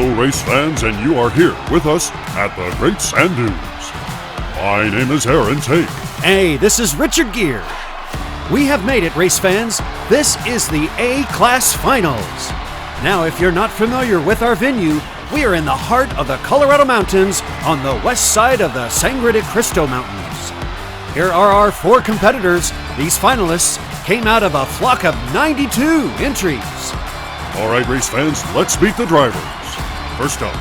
Hello race fans, and you are here with us at the Great Sand Dunes. My name is Aaron Tate. Hey, this is Richard Gere. We have made it, race fans. This is the A-Class Finals. Now, if you're not familiar with our venue, we are in the heart of the Colorado Mountains on the west side of the Sangre de Cristo Mountains. Here are our 4 competitors. These finalists came out of a flock of 92 entries. All right, race fans, let's meet the drivers. First up,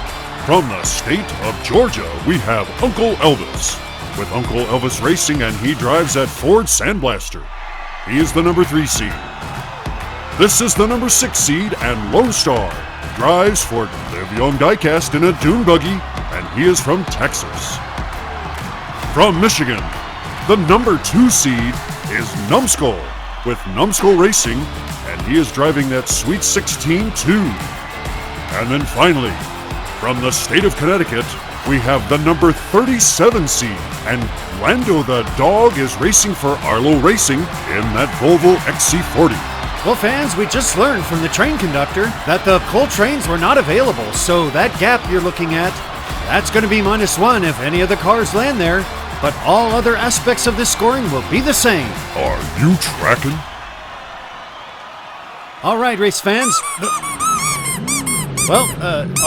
from the state of Georgia, we have Uncle Elvis. With Uncle Elvis Racing, and he drives that Ford Sandblaster. He is the number 3 seed. This is the number 6 seed, and Lone Star drives for Live Young Diecast in a dune buggy, and he is from Texas. From Michigan, the number 2 seed is Numbskull with Numbskull Racing, and he is driving that Sweet 16 too. And then finally, from the state of Connecticut, we have the number 37 seed, and Lando the Dog is racing for Arlo Racing in that Volvo XC40. Well, fans, we just learned from the train conductor that the coal trains were not available, so that gap you're looking at, that's going to be -1 if any of the cars land there, but all other aspects of this scoring will be the same. Are you tracking? All right, race fans. Well,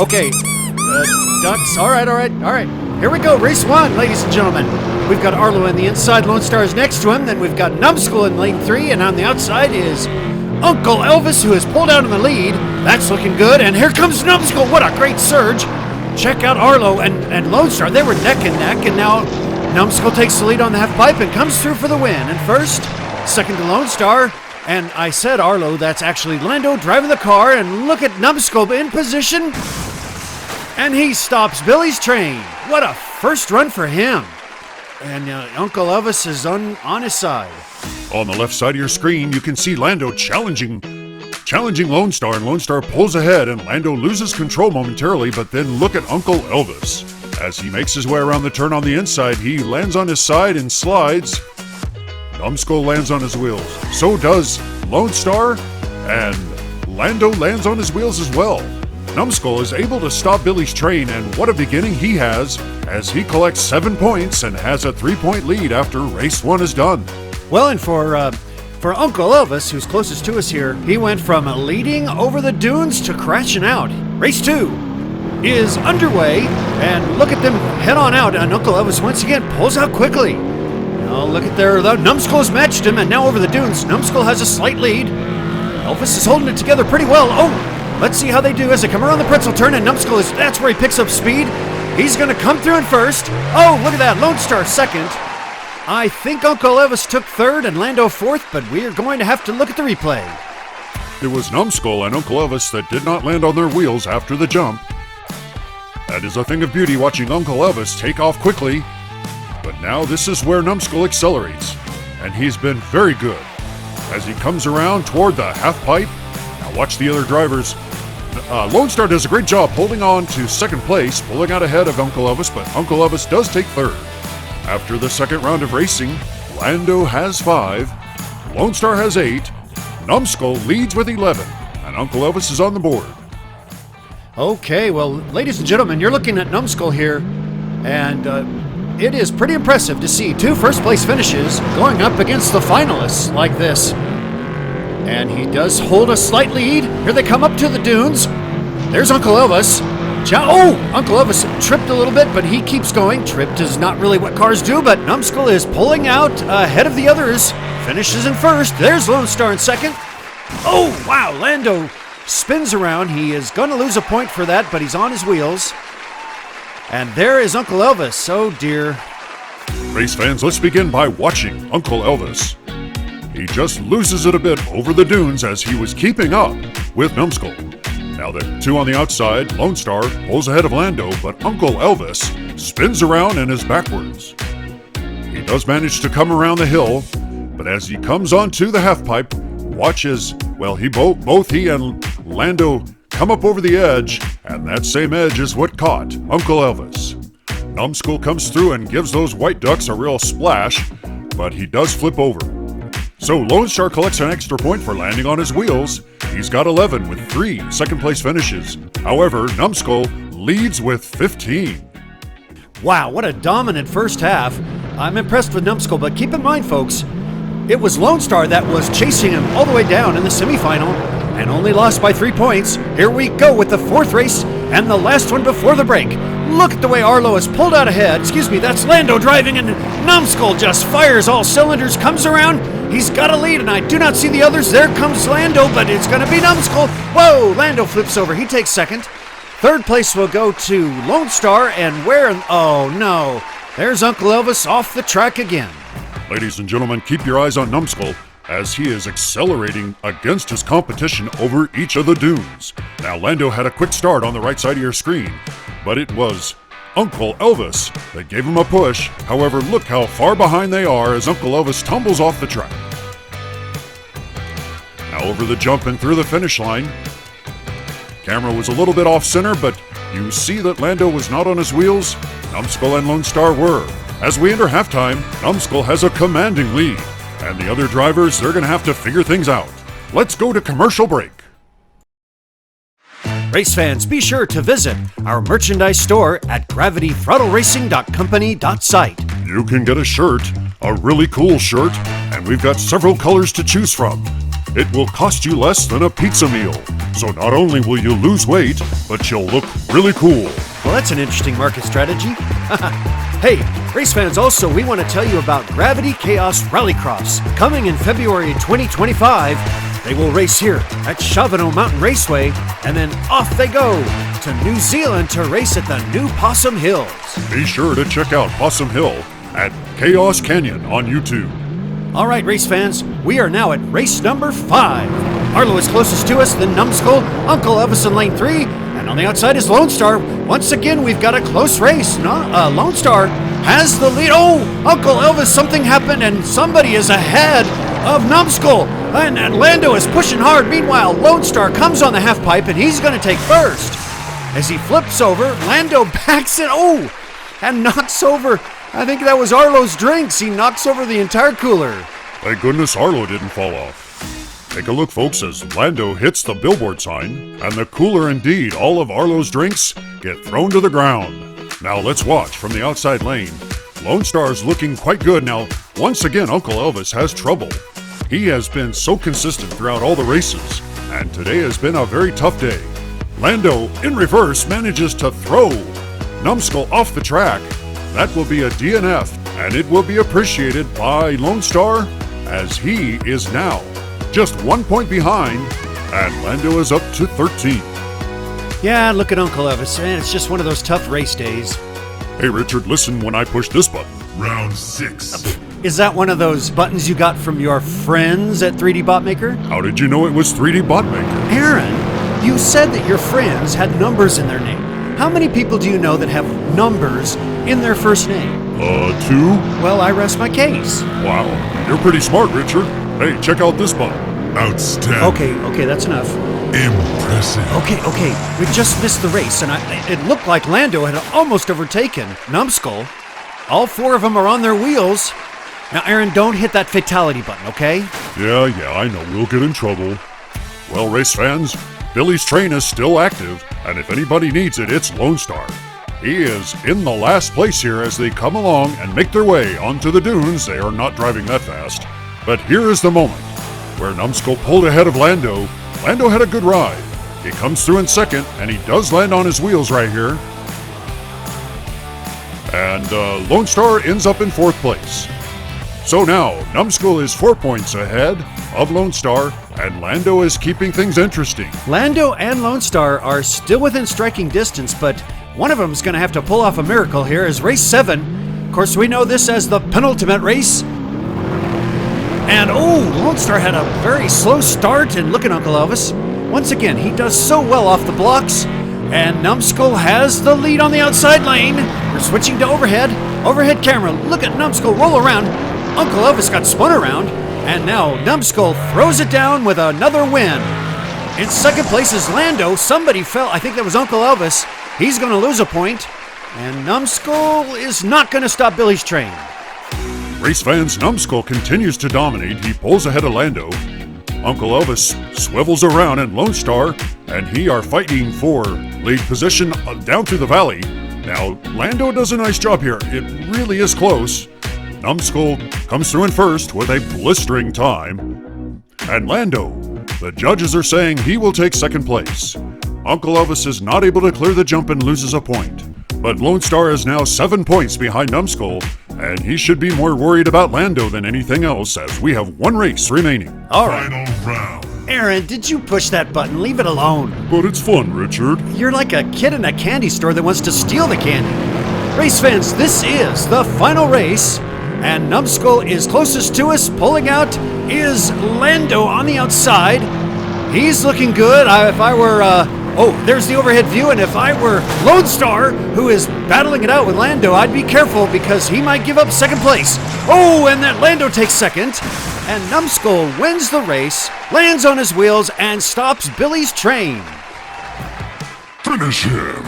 okay. Ducks, all right. Here we go, race 1, ladies and gentlemen. We've got Arlo on the inside, Lone Star is next to him, then we've got Numbskull in lane 3, and on the outside is Uncle Elvis, who has pulled out in the lead. That's looking good, and here comes Numbskull. What a great surge. Check out Arlo and Lone Star. They were neck and neck, and now Numbskull takes the lead on the half pipe and comes through for the win. And first, second to Lone Star, and I said Arlo, that's actually Lando driving the car, and look at Numbskull in position. And he stops Billy's train. What a first run for him. And Uncle Elvis is on his side. On the left side of your screen, you can see Lando challenging Lone Star, and Lone Star pulls ahead, and Lando loses control momentarily, but then look at Uncle Elvis. As he makes his way around the turn on the inside, he lands on his side and slides. Numbskull lands on his wheels. So does Lone Star, and Lando lands on his wheels as well. Numbskull is able to stop Billy's train, and what a beginning he has as he collects 7 points and has a 3-point lead after race 1 is done. Well, and for Uncle Elvis, who's closest to us here, he went from leading over the dunes to crashing out. Race 2 is underway, and look at them head on out, and Uncle Elvis once again pulls out quickly. Oh, look at there, Numbskull's matched him, and now over the dunes, Numbskull has a slight lead. Elvis is holding it together pretty well. Oh, let's see how they do as they come around the pretzel turn, and Numbskull that's where he picks up speed. He's going to come through in first. Oh, look at that, Lone Star second. I think Uncle Elvis took third and Lando fourth, but we are going to have to look at the replay. It was Numbskull and Uncle Elvis that did not land on their wheels after the jump. That is a thing of beauty watching Uncle Elvis take off quickly. But now this is where Numbskull accelerates, and he's been very good. As he comes around toward the half pipe, now watch the other drivers. Lone Star does a great job holding on to second place, pulling out ahead of Uncle Elvis, but Uncle Elvis does take third. After the second round of racing, Lando has 5, Lone Star has 8, Numbskull leads with 11, and Uncle Elvis is on the board. Okay, well, ladies and gentlemen, you're looking at Numbskull here, and it is pretty impressive to see 2 first-place finishes going up against the finalists like this. And he does hold a slight lead. Here they come up to the dunes. There's Uncle Elvis. Uncle Elvis tripped a little bit, but he keeps going. Tripped is not really what cars do, but Numbskull is pulling out ahead of the others. Finishes in first. There's Lone Star in second. Oh, wow, Lando spins around. He is going to lose a point for that, but he's on his wheels. And there is Uncle Elvis. Oh, dear. Race fans, let's begin by watching Uncle Elvis. He just loses it a bit over the dunes as he was keeping up with Numbskull. Now the 2 on the outside, Lone Star pulls ahead of Lando, but Uncle Elvis spins around and is backwards. He does manage to come around the hill, but as he comes onto the half pipe, watch as, well, both he and Lando come up over the edge, and that same edge is what caught Uncle Elvis. Numbskull comes through and gives those white ducks a real splash, but he does flip over. So Lone Star collects an extra point for landing on his wheels. He's got 11 with 3 second-place finishes. However, Numbskull leads with 15. Wow, what a dominant first half. I'm impressed with Numbskull, but keep in mind, folks, it was Lone Star that was chasing him all the way down in the semifinal and only lost by 3 points. Here we go with the 4th race and the last one before the break. Look at the way Arlo has pulled out ahead. Excuse me, that's Lando driving, and Numbskull just fires all cylinders, comes around. He's got a lead, and I do not see the others. There comes Lando, but it's going to be Numbskull. Whoa, Lando flips over. He takes second. 3rd place will go to Lone Star, and oh no, there's Uncle Elvis off the track again. Ladies and gentlemen, keep your eyes on Numbskull as he is accelerating against his competition over each of the dunes. Now, Lando had a quick start on the right side of your screen, but it was Uncle Elvis that gave him a push. However, look how far behind they are as Uncle Elvis tumbles off the track. Now over the jump and through the finish line. Camera was a little bit off center, but you see that Lando was not on his wheels. Numbskull and Lone Star were. As we enter halftime, Numbskull has a commanding lead, and the other drivers, they're going to have to figure things out. Let's go to commercial break. Race fans, be sure to visit our merchandise store at gravitythrottleracing.company.site. You can get a shirt, a really cool shirt, and we've got several colors to choose from. It will cost you less than a pizza meal. So not only will you lose weight, but you'll look really cool. Well, that's an interesting market strategy. Hey, race fans, also, we want to tell you about Gravity Chaos Rallycross. Coming in February 2025, they will race here at Chavano Mountain Raceway, and then off they go to New Zealand to race at the New Possum Hills. Be sure to check out Possum Hill at Chaos Canyon on YouTube. All right, race fans, we are now at race number 5. Arlo is closest to us, then Numbskull, Uncle Elvis in lane 3, and on the outside is Lone Star. Once again, we've got a close race. Lone Star has the lead. Oh, Uncle Elvis, something happened, and somebody is ahead of Numbskull. And Lando is pushing hard. Meanwhile, Lone Star comes on the half pipe, and he's going to take first. As he flips over, Lando backs it. Oh, and knocks over, I think that was Arlo's drinks. He knocks over the entire cooler. Thank goodness Arlo didn't fall off. Take a look, folks, as Lando hits the billboard sign, and the cooler, indeed, all of Arlo's drinks get thrown to the ground. Now let's watch from the outside lane. Lone Star's looking quite good. Now, once again, Uncle Elvis has trouble. He has been so consistent throughout all the races, and today has been a very tough day. Lando, in reverse, manages to throw Numbskull off the track. That will be a DNF, and it will be appreciated by Lone Star, as he is now just 1 point behind, and Lando is up to 13. Yeah, look at Uncle Elvis, man. It's just one of those tough race days. Hey, Richard, listen when I push this button. Round 6. Is that one of those buttons you got from your friends at 3D Botmaker? How did you know it was 3D Botmaker? Aaron, you said that your friends had numbers in their name. How many people do you know that have numbers in their first name? 2? Well, I rest my case. Wow, you're pretty smart, Richard. Hey, check out this button. Outstanding. Okay, that's enough. Impressive. Okay, we just missed the race, and it looked like Lando had almost overtaken Numbskull. All 4 of them are on their wheels. Now, Aaron, don't hit that fatality button, okay? Yeah, I know we'll get in trouble. Well, race fans, Billy's train is still active, and if anybody needs it, it's Lone Star. He is in the last place here as they come along and make their way onto the dunes. They are not driving that fast. But here is the moment where Numbskull pulled ahead of Lando. Lando had a good ride. He comes through in second, and he does land on his wheels right here. And Lone Star ends up in 4th place. So now, Numbskull is 4 points ahead of Lone Star, and Lando is keeping things interesting. Lando and Lone Star are still within striking distance, but one of them is going to have to pull off a miracle here as race 7. Of course, we know this as the penultimate race. And Lone Star had a very slow start, and look at Uncle Elvis. Once again, he does so well off the blocks, and Numbskull has the lead on the outside lane. We're switching to overhead. Overhead camera, look at Numbskull roll around. Uncle Elvis got spun around, and now Numbskull throws it down with another win. In second place is Lando. Somebody fell. I think that was Uncle Elvis. He's going to lose a point, and Numbskull is not going to stop Billy's train. Race fans, Numbskull continues to dominate. He pulls ahead of Lando. Uncle Elvis swivels around and Lone Star and he are fighting for lead position down through the valley. Now, Lando does a nice job here. It really is close. Numbskull comes through in first with a blistering time. And Lando, the judges are saying he will take second place. Uncle Elvis is not able to clear the jump and loses a point. But Lone Star is now 7 points behind Numbskull, and he should be more worried about Lando than anything else as we have one race remaining. All right. Final round. Aaron, did you push that button? Leave it alone. But it's fun, Richard. You're like a kid in a candy store that wants to steal the candy. Race fans, this is the final race, and Numbskull is closest to us. Pulling out is Lando on the outside. He's looking good. If I were, there's the overhead view, and if I were Lone Star, who is battling it out with Lando, I'd be careful because he might give up second place. Oh, and that Lando takes second, and Numbskull wins the race, lands on his wheels, and stops Billy's train. Finish him.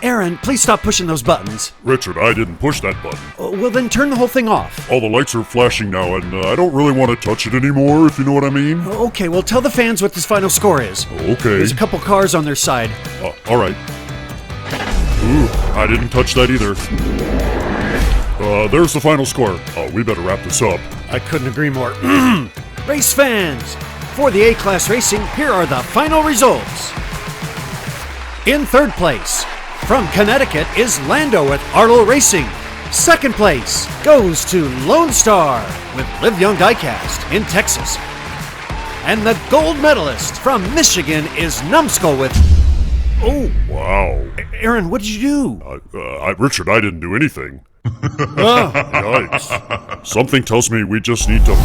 Aaron, please stop pushing those buttons. Richard, I didn't push that button. Well, then turn the whole thing off. All the lights are flashing now, and I don't really want to touch it anymore, if you know what I mean. Okay, well, tell the fans what this final score is. Okay. There's a couple cars on their side. All right. Ooh, I didn't touch that either. There's the final score. We better wrap this up. I couldn't agree more. Race fans, for the A-Class Racing, here are the final results. In third place, from Connecticut, is Lando with Arlo Racing. Second place goes to Lone Star with Live Young Diecast in Texas. And the gold medalist from Michigan is Numbskull with... Oh, Wow. Aaron, what did you do? Richard, I didn't do anything. Yikes. Something tells me we just need to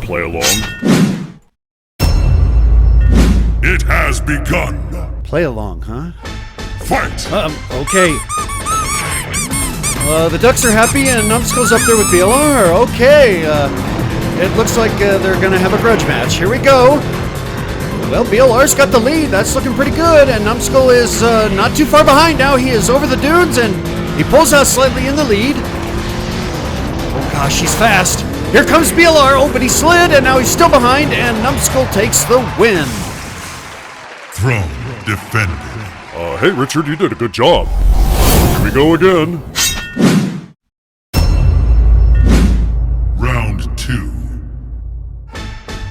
play along. It has begun. Play along, huh? Fight. Okay. The Ducks are happy and Numbskull's up there with BLR. Okay, it looks like they're gonna have a grudge match. Here we go. Well, BLR's got the lead. That's looking pretty good, and Numbskull is not too far behind now. He is over the dudes, and he pulls out slightly in the lead. Oh gosh, he's fast. Here comes BLR. Oh, but he slid, and now he's still behind, and Numbskull takes the win. Throne defended. Hey, Richard, you did a good job. Here we go again. Round 2.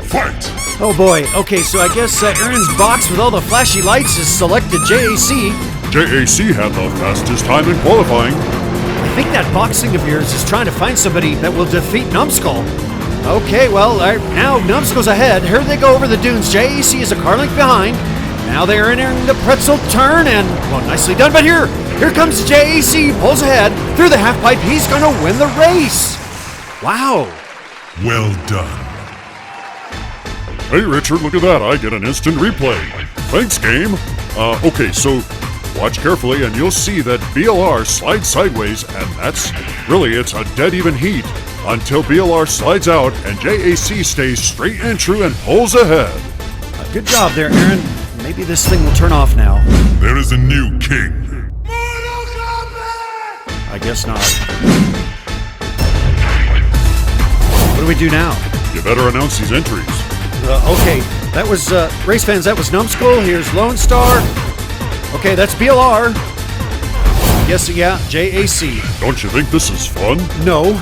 Fight. Oh boy. Okay, so I guess Aaron's box with all the flashy lights is selected JAC. JAC had the fastest time in qualifying. I think that box thing of yours is trying to find somebody that will defeat Numbskull. Okay, well, now Numbskull's ahead. Here they go over the dunes. JAC is a car length behind. Now they're entering the pretzel turn, and, well, nicely done. But here comes JAC, pulls ahead through the half pipe. He's going to win the race. Wow. Well done. Hey, Richard, look at that. I get an instant replay. Thanks, game. Okay, so watch carefully, and you'll see that BLR slides sideways, and it's a dead even heat until BLR slides out, and JAC stays straight and true and pulls ahead. Good job there, Aaron. Maybe this thing will turn off now. There is a new king. I guess not. What do we do now? You better announce these entries. Okay, that was, race fans, that was Numbskull. Here's Lone Star. Okay, that's BLR. Yes, yeah, JAC. Don't you think this is fun? No.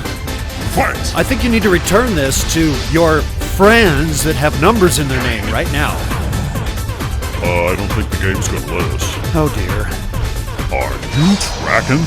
Fight. I think you need to return this to your friends that have numbers in their name right now. I don't think the game's gonna let us. Oh dear. Are you tracking?